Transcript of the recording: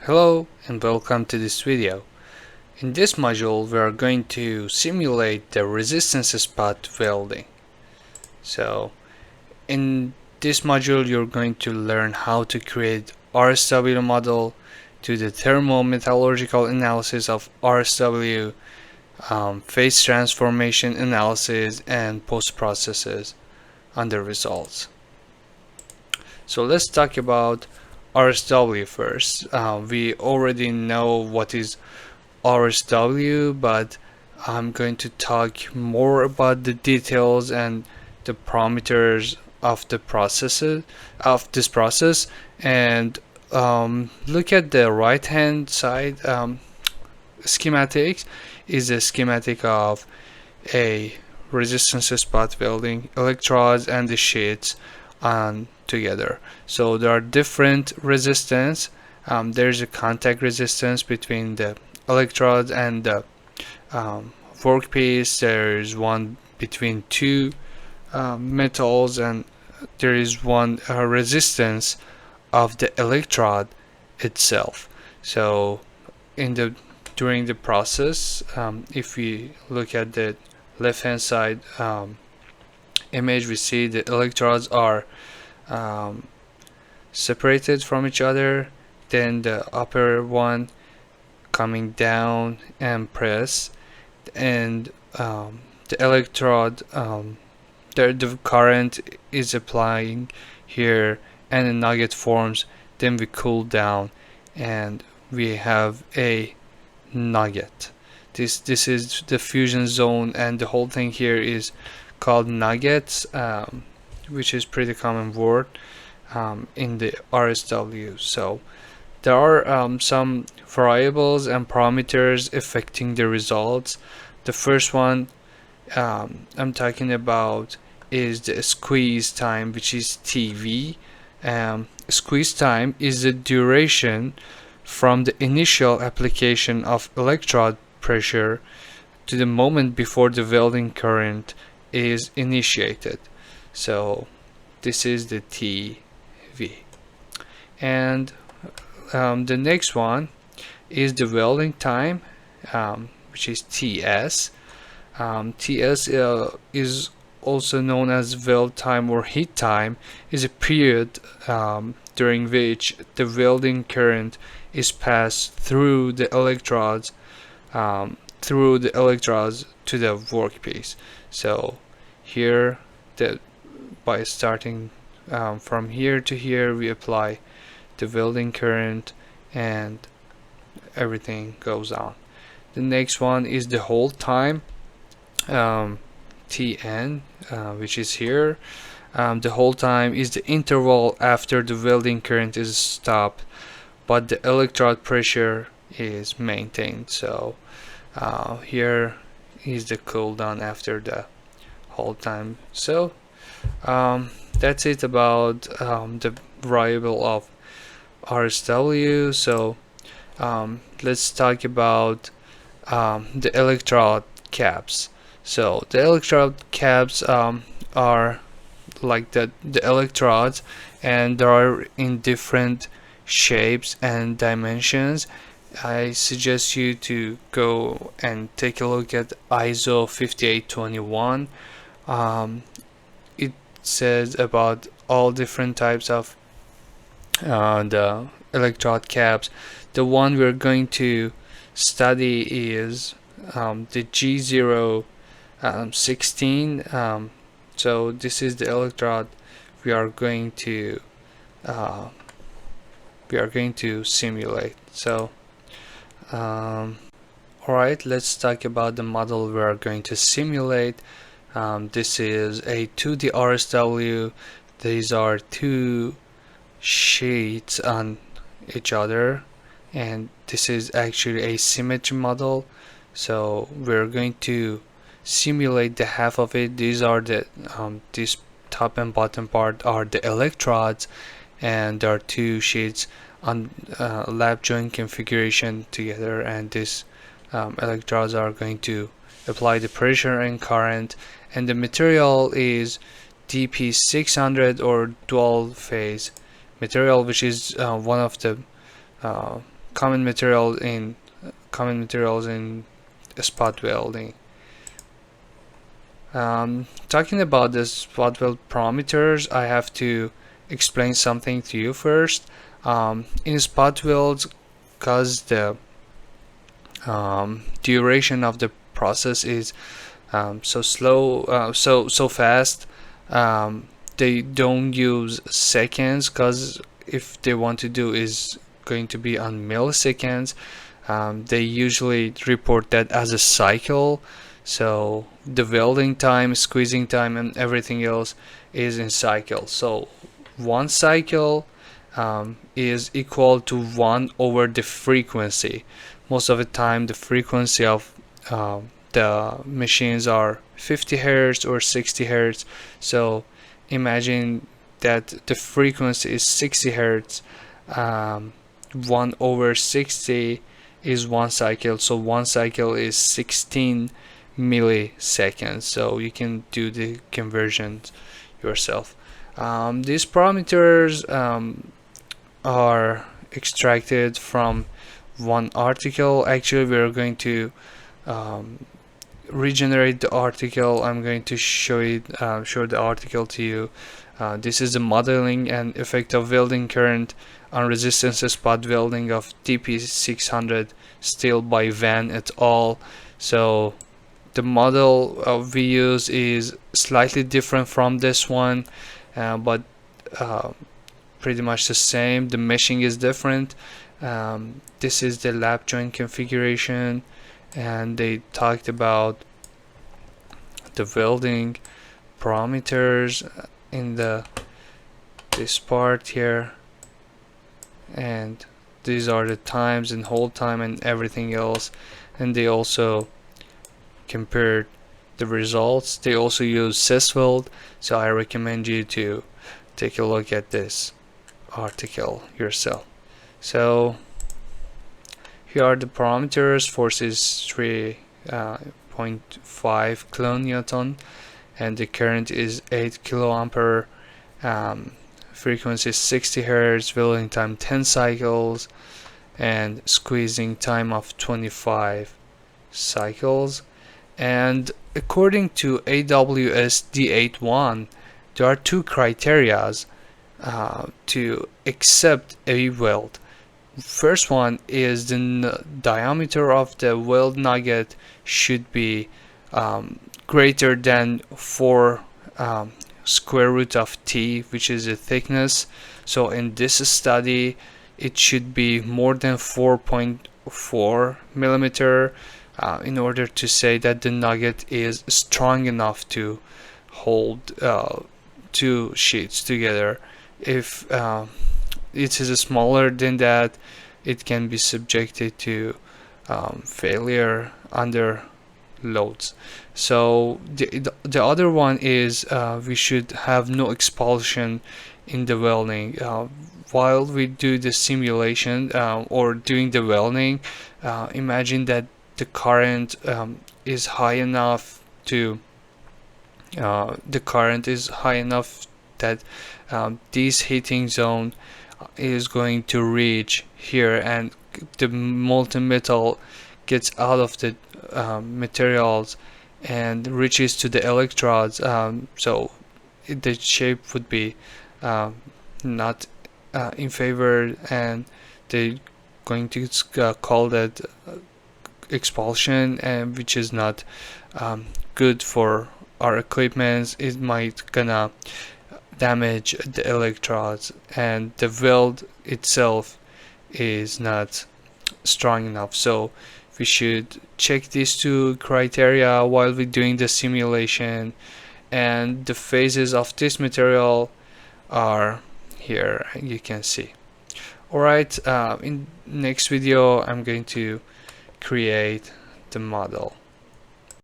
Hello and welcome to this video. In this module we are going to simulate the resistance spot welding. So in this module you're going to learn how to create RSW model, do the thermometallurgical analysis of RSW, phase transformation analysis, and post processes on the results. So let's talk about RSW first. We already know what is RSW, but I'm going to talk more about the details and the parameters of the processes of this process. And look at the right hand side schematics is a schematic of a resistance spot welding electrodes and the sheets on together. So there are different resistance. There's a contact resistance between the electrodes and the workpiece. There is one between two metals, and there is one resistance of the electrode itself. So during the process, if we look at the left hand side image, we see the electrodes are separated from each other, then the upper one coming down and press, and the electrode, the current is applying here and a nugget forms. Then we cool down and we have a nugget. This is the fusion zone, and the whole thing here is called nuggets, which is pretty common word in the RSW. So there are some variables and parameters affecting the results. The first one I'm talking about is the squeeze time, which is TV. Squeeze time is the duration from the initial application of electrode pressure to the moment before the welding current is initiated. So this is the TV. And the next one is the welding time, which is TS. TS is also known as weld time or heat time, is a period during which the welding current is passed through the electrodes to the workpiece. So here, by starting from here to here, we apply the welding current and everything goes on. The next one is the hold time, TN, which is here. The hold time is the interval after the welding current is stopped but the electrode pressure is maintained. So here is the cool down after the hold time. So that's it about the variable of RSW. So let's talk about the electrode caps. So the electrode caps are like the electrodes, and they are in different shapes and dimensions. I suggest you to go and take a look at ISO 5821. It says about all different types of the electrode caps. The one we're going to study is the G016. So this is the electrode we are going to simulate. So alright, let's talk about the model we are going to simulate. This is a 2D RSW. These are two sheets on each other, and this is actually a symmetry model. So we're going to simulate the half of it. These are the this top and bottom part are the electrodes, and there are two sheets on lap joint configuration together, and these electrodes are going to apply the pressure and current, and the material is DP600 or dual phase material, which is one of the common materials in spot welding. Talking about the spot weld parameters, I have to explain something to you first. In spot welds, because the duration of the process is so slow, so fast, they don't use seconds, because if they want to do is going to be on milliseconds. They usually report that as a cycle, so the welding time, squeezing time, and everything else is in cycles. So one cycle is equal to 1 over the frequency. Most of the time the frequency of the machines are 50 hertz or 60 hertz. So imagine that the frequency is 60 hertz. 1 over 60 is one cycle, so one cycle is 16 milliseconds. So you can do the conversions yourself. These parameters are extracted from one article. Actually, we're going to regenerate the article. I'm going to show the article to you. This is the modeling and effect of welding current on resistance spot welding of TP600 steel by Van et al. So the model we use is slightly different from this one, but pretty much the same. The meshing is different. This is the lap joint configuration, and they talked about the welding parameters in this part here, and these are the times and hold time and everything else. And they also compared the results. They also use SYSWELD, so I recommend you to take a look at this article yourself. So here are the parameters. Force is 3.5 kilonewton, and the current is 8 kiloampere. Frequency is 60 hertz, welding time 10 cycles, and squeezing time of 25 cycles. And according to AWS D81, there are two criteria to accept a weld. First one is the diameter of the weld nugget should be greater than 4 square root of T, which is the thickness. So in this study it should be more than 4.4 millimeter in order to say that the nugget is strong enough to hold two sheets together. If it is smaller than that, it can be subjected to failure under loads. So the other one is we should have no expulsion in the welding. While we do the simulation or doing the welding, imagine that the current is high enough that this heating zone is going to reach here, and the molten metal gets out of the materials and reaches to the electrodes. So the shape would be not in favor, and they're going to call that expulsion, and which is not good for our equipment. It might gonna damage the electrodes, and the weld itself is not strong enough. So we should check these two criteria while we're doing the simulation, and the phases of this material are here, you can see. Alright, in next video I'm going to create the model.